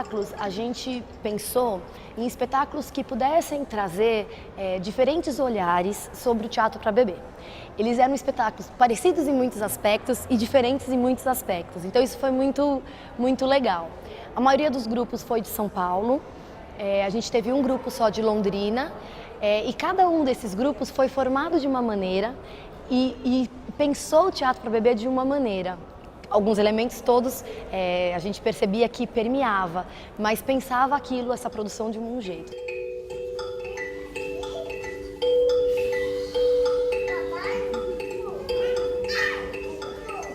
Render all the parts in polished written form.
espetáculos, a gente pensou em espetáculos que pudessem trazer diferentes olhares sobre o teatro para bebê. Eles eram espetáculos parecidos em muitos aspectos e diferentes em muitos aspectos, então isso foi muito legal. A maioria dos grupos foi de São Paulo, a gente teve um grupo só de Londrina, e cada um desses grupos foi formado de uma maneira e pensou o teatro para bebê de uma maneira. Alguns elementos todos a gente percebia que permeava, mas pensava aquilo, essa produção de um jeito.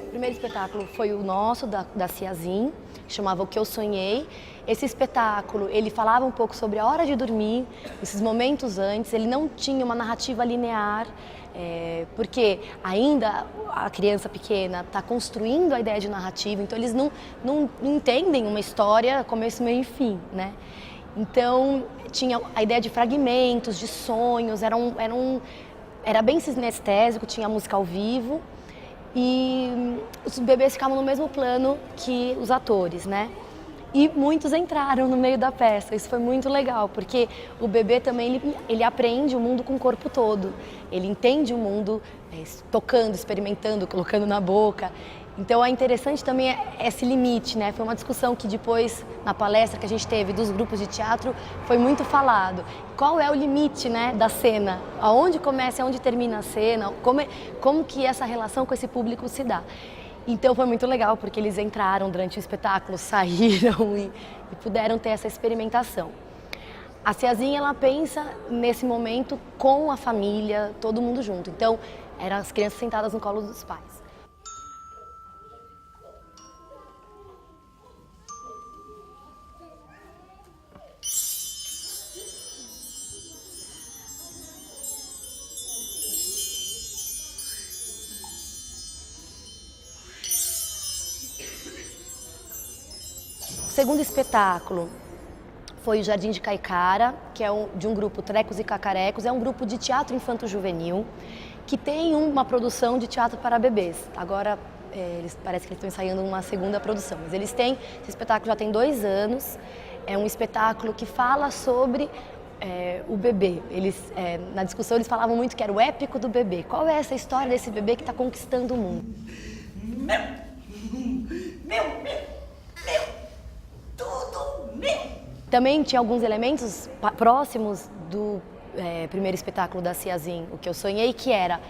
O primeiro espetáculo foi o nosso, da Ciazin, que chamava O Que Eu Sonhei. Esse espetáculo, ele falava um pouco sobre a hora de dormir, esses momentos antes, ele não tinha uma narrativa linear, porque ainda a criança pequena está construindo a ideia de narrativa, então eles não entendem uma história começo, meio e fim, né? Então tinha a ideia de fragmentos, de sonhos, era bem sinestésico, tinha música ao vivo e os bebês ficavam no mesmo plano que os atores, né? E muitos entraram no meio da peça, isso foi muito legal, porque o bebê também ele aprende o mundo com o corpo todo, ele entende o mundo tocando, experimentando, colocando na boca. Então é interessante também esse limite, né? Foi uma discussão que depois, na palestra que a gente teve dos grupos de teatro, foi muito falado. Qual é o limite, né, da cena? Aonde começa e aonde termina a cena? Como que essa relação com esse público se dá? Então foi muito legal, porque eles entraram durante o espetáculo, saíram e puderam ter essa experimentação. A Ciazinha, ela pensa nesse momento com a família, todo mundo junto. Então, eram as crianças sentadas no colo dos pais. O segundo espetáculo foi o Jardim de Caicara, que é de um grupo Trecos e Cacarecos, é um grupo de teatro infanto-juvenil que tem uma produção de teatro para bebês. Agora, parece que eles estão ensaiando uma segunda produção, mas esse espetáculo já tem 2 anos, é um espetáculo que fala sobre o bebê. Na discussão eles falavam muito que era o épico do bebê. Qual é essa história desse bebê que está conquistando o mundo? Também tinha alguns elementos próximos do primeiro espetáculo da Ciazin, O Que Eu Sonhei, que era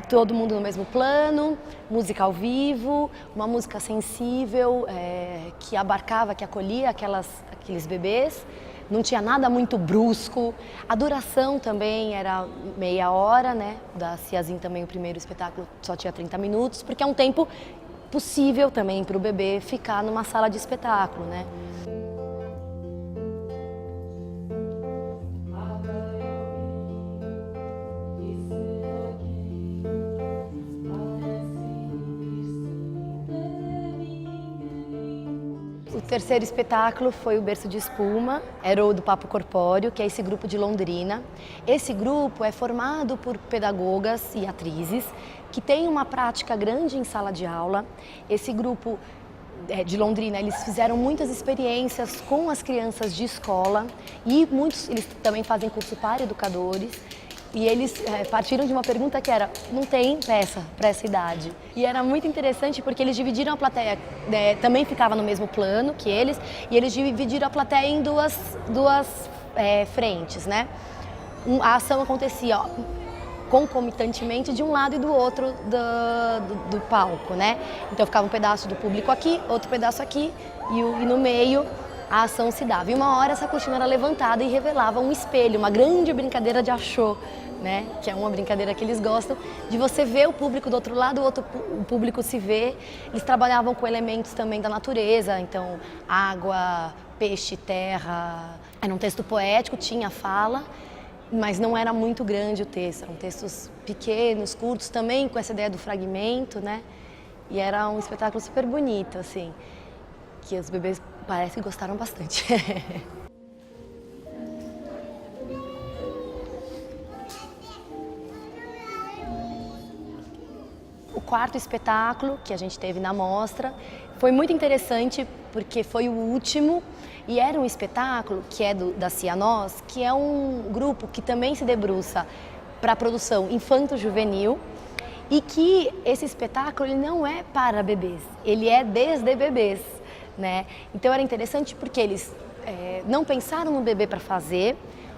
todo mundo no mesmo plano, música ao vivo, uma música sensível, que abarcava, que acolhia aqueles bebês. Não tinha nada muito brusco. A duração também era meia hora, né? Da Ciazin também, o primeiro espetáculo só tinha 30 minutos, porque é um tempo possível também para o bebê ficar numa sala de espetáculo, né? O terceiro espetáculo foi o Berço de Espuma, era o do Papo Corpóreo, que é esse grupo de Londrina. Esse grupo é formado por pedagogas e atrizes que têm uma prática grande em sala de aula. Esse grupo de Londrina, eles fizeram muitas experiências com as crianças de escola e eles também fazem curso para educadores. E eles partiram de uma pergunta que era, não tem peça para essa idade. E era muito interessante porque eles dividiram a plateia, também ficava no mesmo plano que eles, e eles dividiram a plateia em duas frentes, né? A ação acontecia concomitantemente de um lado e do outro do palco, né? Então ficava um pedaço do público aqui, outro pedaço aqui, e no meio a ação se dava. E uma hora essa cortina era levantada e revelava um espelho, uma grande brincadeira de achô, né? Que é uma brincadeira que eles gostam, de você ver o público do outro lado, o público se vê. Eles trabalhavam com elementos também da natureza, então água, peixe, terra. Era um texto poético, tinha fala, mas não era muito grande o texto, eram textos pequenos, curtos também, com essa ideia do fragmento, né? E era um espetáculo super bonito, assim, que os bebês parece que gostaram bastante. O quarto espetáculo que a gente teve na mostra foi muito interessante porque foi o último E era um espetáculo que é da Cianós, que é um grupo que também se debruça para a produção infanto-juvenil, e que esse espetáculo ele não é para bebês, ele é desde bebês, né? Então era interessante porque eles não pensaram no bebê para fazer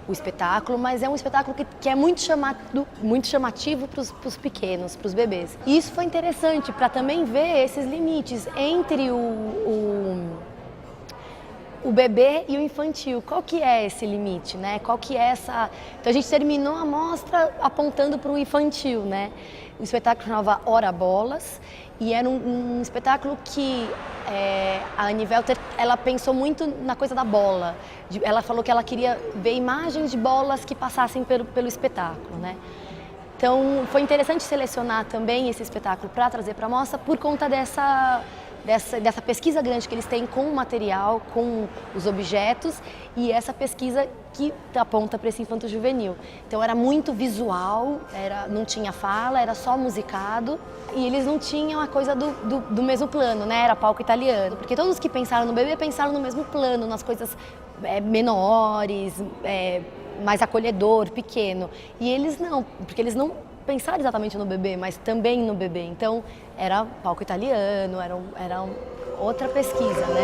o espetáculo, mas é um espetáculo que é muito chamativo para os pequenos, para os bebês. E isso foi interessante para também ver esses limites entre o bebê e o infantil. Qual que é esse limite, né? Qual que é essa... Então a gente terminou a mostra apontando para o infantil, né? O espetáculo chamava Ora Bolas e era um espetáculo que a Anny Welter, ela pensou muito na coisa da bola. Ela falou que ela queria ver imagens de bolas que passassem pelo espetáculo, né? Então foi interessante selecionar também esse espetáculo para trazer para a mostra por conta dessa pesquisa grande que eles têm com o material, com os objetos e essa pesquisa que aponta para esse infanto-juvenil. Então era muito visual, não tinha fala, era só musicado e eles não tinham a coisa do mesmo plano, né? Era palco italiano, porque todos que pensaram no bebê pensaram no mesmo plano, nas coisas menores, mais acolhedor, pequeno. E eles não, porque eles não pensaram exatamente no bebê, mas também no bebê. Então, era palco italiano, era outra pesquisa, né?